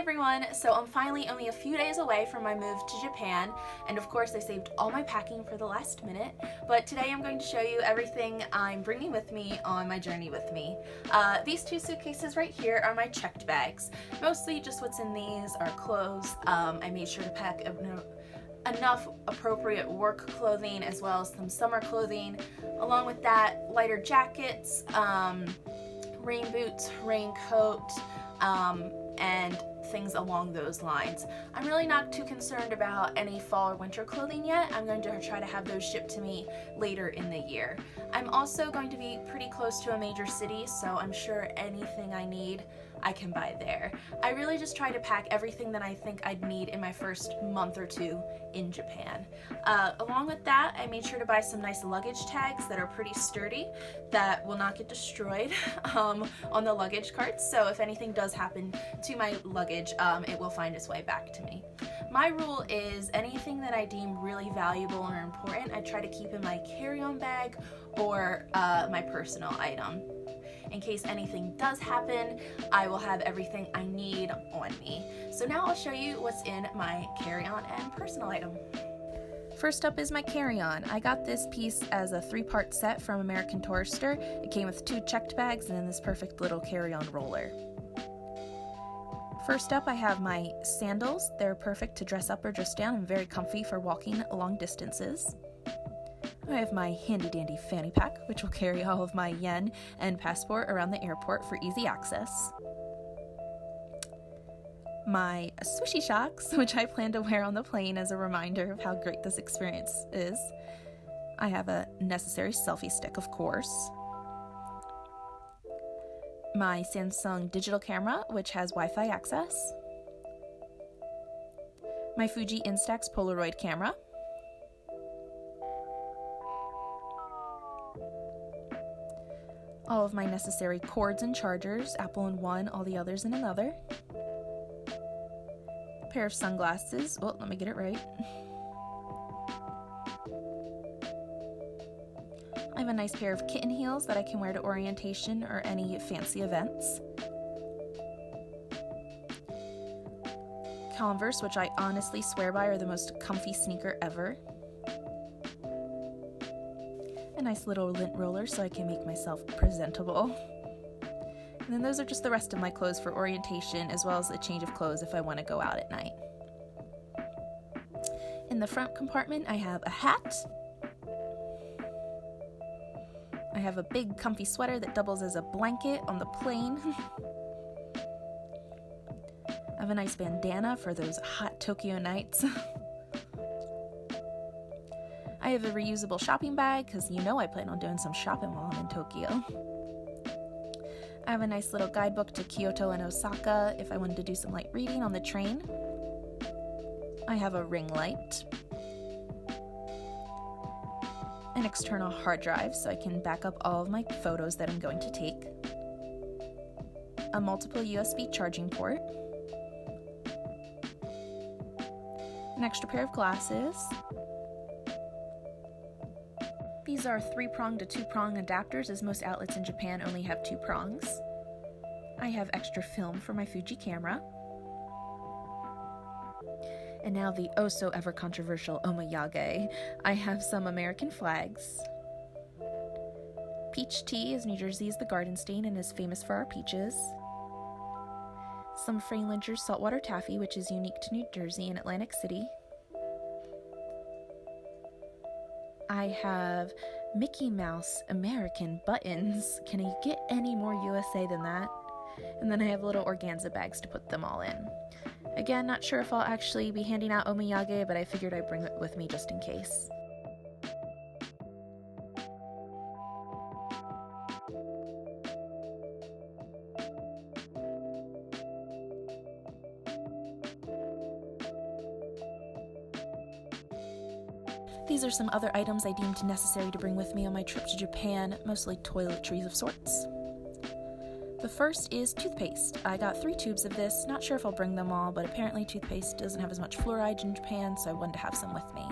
everyone! So I'm finally only a few days away from my move to Japan, and of course I saved all my packing for the last minute, but today I'm going to show you everything I'm bringing with me on my journey with me. These two suitcases right here are my checked bags. Mostly just what's in these are clothes. I made sure to pack enough appropriate work clothing as well as some summer clothing. Along with that, lighter jackets, rain boots, raincoat, and things along those lines. I'm really not too concerned about any fall or winter clothing yet. I'm going to try to have those shipped to me later in the year. I'm also going to be pretty close to a major city, so I'm sure anything I need I can buy there. I really just try to pack everything that I think I'd need in my first month or two in Japan. Along with that, I made sure to buy some nice luggage tags that are pretty sturdy that will not get destroyed on the luggage carts, so if anything does happen to my luggage, it will find its way back to me. My rule is anything that I deem really valuable or important, I try to keep in my carry-on bag or my personal item. In case anything does happen, I will have everything I need on me. So now I'll show you what's in my carry-on and personal item. First up is my carry-on. I got this piece as a 3-part set from American Tourister. It came with 2 checked bags and then this perfect little carry-on roller. First up, I have my sandals. They're perfect to dress up or dress down and very comfy for walking long distances. I have my handy-dandy fanny pack, which will carry all of my yen and passport around the airport for easy access. My swishy socks, which I plan to wear on the plane as a reminder of how great this experience is. I have a necessary selfie stick, of course. My Samsung digital camera, which has Wi-Fi access. My Fuji Instax Polaroid camera. All of my necessary cords and chargers, Apple in one, all the others in another. A pair of sunglasses. Oh, let me get it right. I have a nice pair of kitten heels that I can wear to orientation or any fancy events. Converse, which I honestly swear by are the most comfy sneaker ever. A nice little lint roller so I can make myself presentable. And then those are just the rest of my clothes for orientation, as well as a change of clothes if I want to go out at night. In the front compartment, I have a hat. I have a big comfy sweater that doubles as a blanket on the plane. I have a nice bandana for those hot Tokyo nights. I have a reusable shopping bag because you know I plan on doing some shopping while I'm in Tokyo. I have a nice little guidebook to Kyoto and Osaka if I wanted to do some light reading on the train. I have a ring light. An external hard drive so I can back up all of my photos that I'm going to take. A multiple USB charging port. An extra pair of glasses. These are 3-prong to 2-prong adapters, as most outlets in Japan only have 2 prongs. I have extra film for my Fuji camera. And now the oh-so-ever controversial Wjvck. I have some American flags. Peach tea, as New Jersey is the garden state and is famous for our peaches. Some Fralinger's saltwater taffy, which is unique to New Jersey and Atlantic City. I have Mickey Mouse American buttons. Can I get any more USA than that? And then I have little organza bags to put them all in. Again, not sure if I'll actually be handing out Wjvck, but I figured I'd bring it with me just in case. These are some other items I deemed necessary to bring with me on my trip to Japan, mostly toiletries of sorts. The first is toothpaste. I got 3 tubes of this, not sure if I'll bring them all, but apparently toothpaste doesn't have as much fluoride in Japan, so I wanted to have some with me.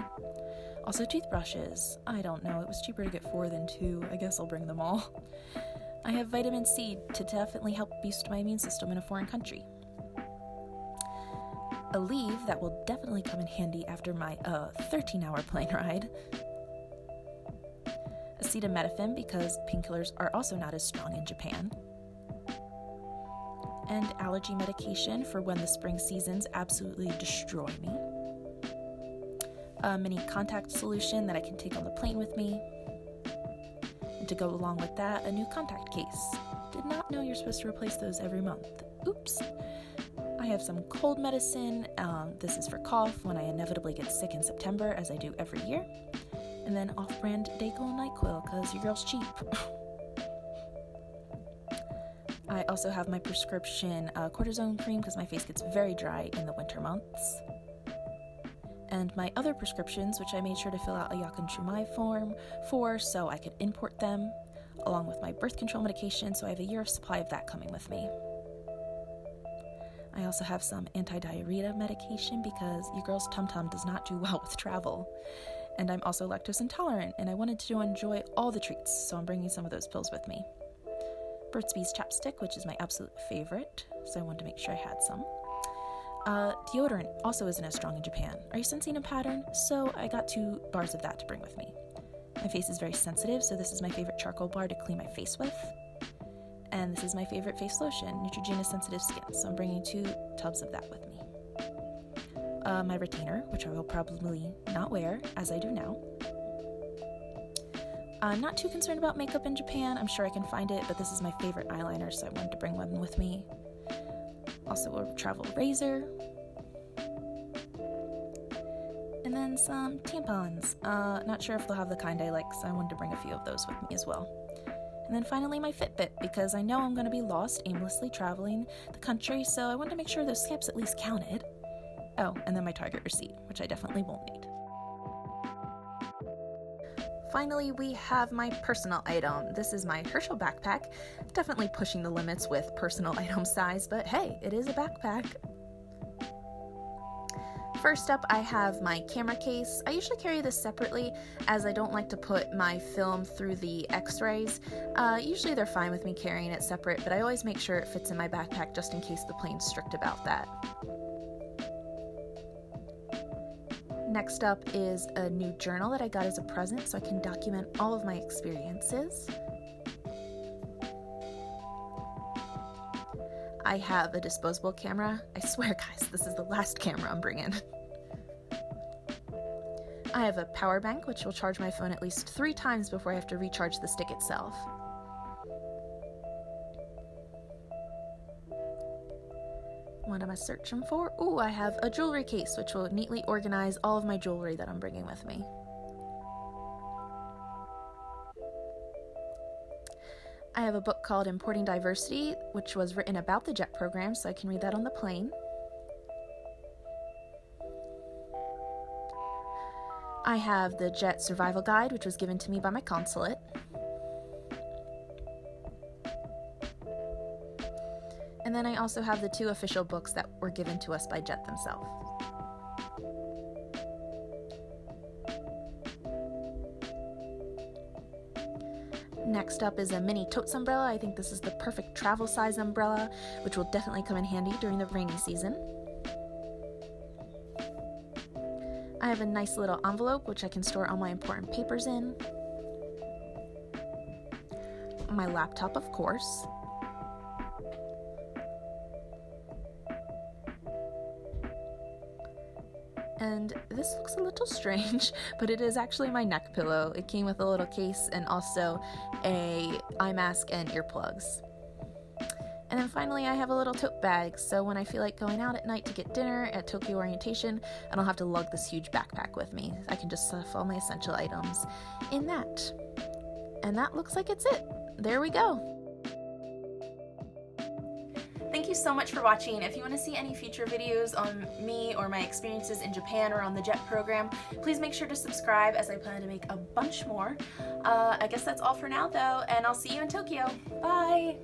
Also toothbrushes. I don't know, it was cheaper to get 4 than 2, I guess I'll bring them all. I have vitamin C to definitely help boost my immune system in a foreign country. a leave that will definitely come in handy after my 13-hour plane ride, acetaminophen because painkillers are also not as strong in Japan, and allergy medication for when the spring seasons absolutely destroy me, a mini contact solution that I can take on the plane with me, and to go along with that, a new contact case. Did not know you're supposed to replace those every month. Oops. I have some cold medicine. This is for cough when I inevitably get sick in September, as I do every year. And then off-brand Dayquil and NyQuil, because your girl's cheap. I also have my prescription cortisone cream, because my face gets very dry in the winter months. And my other prescriptions, which I made sure to fill out a Wjvck and Trumai form for, so I could import them, along with my birth control medication, so I have a year of supply of that coming with me. I also have some anti-diarrhea medication because your girl's tum-tum does not do well with travel. And I'm also lactose intolerant, and I wanted to enjoy all the treats, so I'm bringing some of those pills with me. Burt's Bees chapstick, which is my absolute favorite, so I wanted to make sure I had some. Deodorant also isn't as strong in Japan. Are you sensing a pattern? So I got 2 bars of that to bring with me. My face is very sensitive, so this is my favorite charcoal bar to clean my face with. And this is my favorite face lotion, Neutrogena Sensitive Skin, so I'm bringing 2 tubs of that with me. My retainer, which I will probably not wear, as I do now. I'm not too concerned about makeup in Japan. I'm sure I can find it, but this is my favorite eyeliner, so I wanted to bring one with me. Also a travel razor. And then some tampons. Not sure if they'll have the kind I like, so I wanted to bring a few of those with me as well. And then finally my Fitbit, because I know I'm going to be lost aimlessly traveling the country, so I wanted to make sure those steps at least counted. Oh, and then my Target receipt, which I definitely won't need. Finally, we have my personal item. This is my Herschel backpack. Definitely pushing the limits with personal item size, but hey, it is a backpack. First up, I have my camera case. I usually carry this separately as I don't like to put my film through the x-rays. Usually they're fine with me carrying it separate, but I always make sure it fits in my backpack just in case the plane's strict about that. Next up is a new journal that I got as a present so I can document all of my experiences. I have a disposable camera. I swear, guys, this is the last camera I'm bringing. I have a power bank, which will charge my phone at least 3 times before I have to recharge the stick itself. What am I searching for? Ooh, I have a jewelry case, which will neatly organize all of my jewelry that I'm bringing with me. I have a book called Importing Diversity, which was written about the JET program, so I can read that on the plane. I have the JET Survival Guide, which was given to me by my consulate. And then I also have the 2 official books that were given to us by JET themselves. Next up is a mini totes umbrella. I think this is the perfect travel size umbrella, which will definitely come in handy during the rainy season. I have a nice little envelope, which I can store all my important papers in. My laptop, of course. And this looks a little strange, but it is actually my neck pillow. It came with a little case and also a eye mask and earplugs. And then finally, I have a little tote bag, so when I feel like going out at night to get dinner at Tokyo Orientation, I don't have to lug this huge backpack with me. I can just stuff all my essential items in that. And that looks like it's it. There we go. Thank you so much for watching. If you want to see any future videos on me or my experiences in Japan or on the JET program, please make sure to subscribe as I plan to make a bunch more. I guess that's all for now though, and I'll see you in Tokyo. Bye!